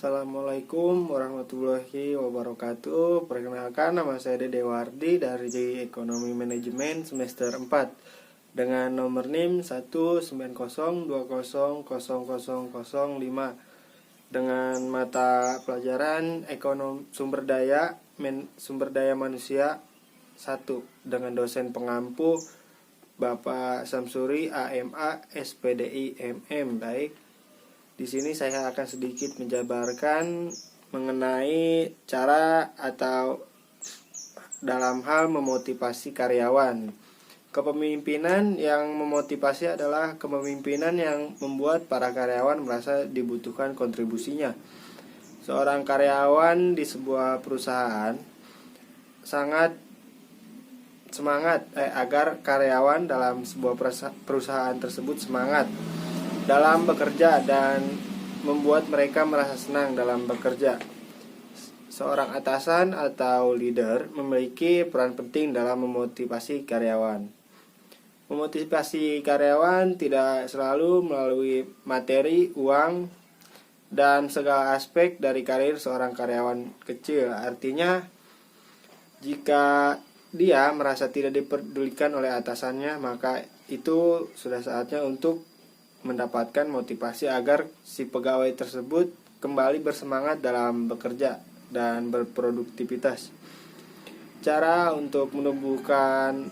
Assalamualaikum warahmatullahi wabarakatuh. Perkenalkan, nama saya Dede Wardi dari Ekonomi Manajemen semester 4 dengan nomor NIM 190200005 dengan mata pelajaran Ekonomi Sumber Daya Manusia 1 dengan dosen pengampu Bapak Samsuri AMA SPDI MM. Baik. Di sini saya akan sedikit menjabarkan mengenai cara atau dalam hal memotivasi karyawan. Kepemimpinan yang memotivasi adalah kepemimpinan yang membuat para karyawan merasa dibutuhkan kontribusinya. Seorang karyawan di sebuah perusahaan sangat semangat agar karyawan dalam sebuah perusahaan tersebut semangat dalam bekerja dan membuat mereka merasa senang dalam bekerja. Seorang atasan atau leader memiliki peran penting dalam memotivasi karyawan. Memotivasi karyawan tidak selalu melalui materi, uang, dan segala aspek dari karir seorang karyawan kecil. Artinya, jika dia merasa tidak dipedulikan oleh atasannya, maka itu sudah saatnya untuk mendapatkan motivasi agar si pegawai tersebut kembali bersemangat dalam bekerja dan berproduktivitas. Cara untuk menumbuhkan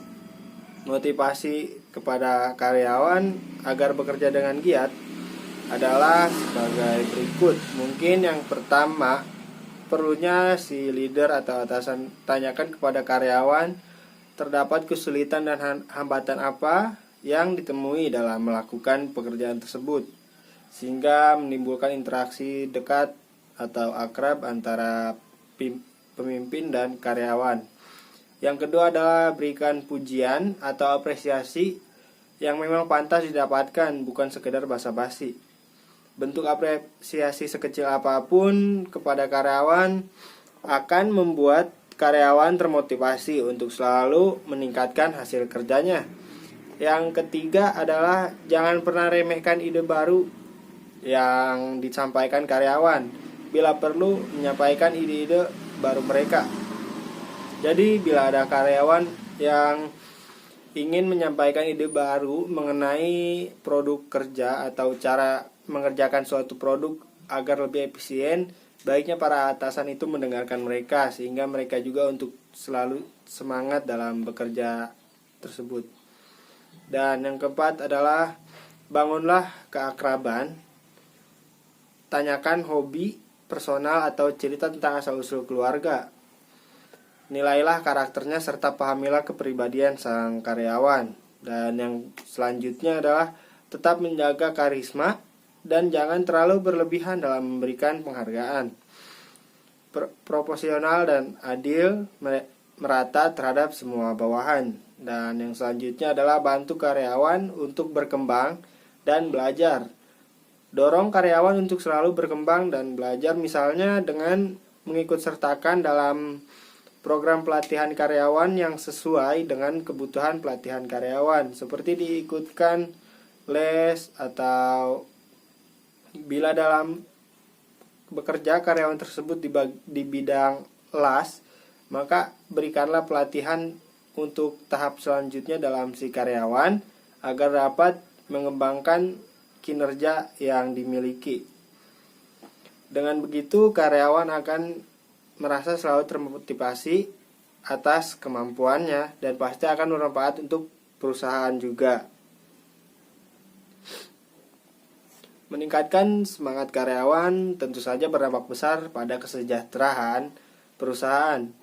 motivasi kepada karyawan agar bekerja dengan giat adalah sebagai berikut. Mungkin yang pertama, perlunya si leader atau atasan tanyakan kepada karyawan terdapat kesulitan dan hambatan apa yang ditemui dalam melakukan pekerjaan tersebut, sehingga menimbulkan interaksi dekat atau akrab antara pemimpin dan karyawan. Yang kedua adalah berikan pujian atau apresiasi yang memang pantas didapatkan, bukan sekedar basa-basi. Bentuk apresiasi sekecil apapun kepada karyawan akan membuat karyawan termotivasi untuk selalu meningkatkan hasil kerjanya. Yang ketiga adalah jangan pernah remehkan ide baru yang disampaikan karyawan. Bila perlu, menyampaikan ide-ide baru mereka. Jadi bila ada karyawan yang ingin menyampaikan ide baru mengenai produk kerja atau cara mengerjakan suatu produk agar lebih efisien, baiknya para atasan itu mendengarkan mereka sehingga mereka juga untuk selalu semangat dalam bekerja tersebut. Dan yang keempat adalah bangunlah keakraban. Tanyakan hobi, personal atau cerita tentang asal-usul keluarga. Nilailah karakternya serta pahamilah kepribadian sang karyawan. Dan yang selanjutnya adalah tetap menjaga karisma dan jangan terlalu berlebihan dalam memberikan penghargaan. Proporsional dan adil merata terhadap semua bawahan. Dan yang selanjutnya adalah bantu karyawan untuk berkembang dan belajar. Dorong karyawan untuk selalu berkembang dan belajar, misalnya dengan mengikut sertakan dalam program pelatihan karyawan yang sesuai dengan kebutuhan pelatihan karyawan, seperti diikutkan les atau bila dalam bekerja karyawan tersebut di bidang las, maka berikanlah pelatihan untuk tahap selanjutnya dalam si karyawan agar dapat mengembangkan kinerja yang dimiliki. Dengan begitu karyawan akan merasa selalu termotivasi atas kemampuannya dan pasti akan bermanfaat untuk perusahaan juga. Meningkatkan semangat karyawan tentu saja berdampak besar pada kesejahteraan perusahaan.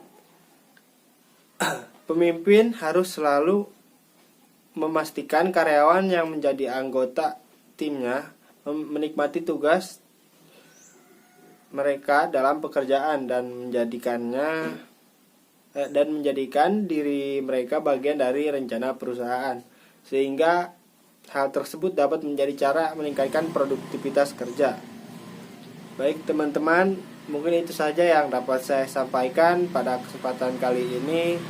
Pemimpin harus selalu memastikan karyawan yang menjadi anggota timnya menikmati tugas mereka dalam pekerjaan dan menjadikan diri mereka bagian dari rencana perusahaan, sehingga hal tersebut dapat menjadi cara meningkatkan produktivitas kerja. Baik teman-teman, mungkin itu saja yang dapat saya sampaikan pada kesempatan kali ini.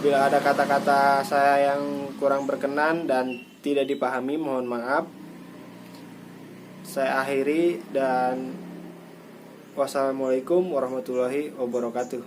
Bila ada kata-kata saya yang kurang berkenan dan tidak dipahami, mohon maaf. Saya akhiri dan Wassalamualaikum warahmatullahi wabarakatuh.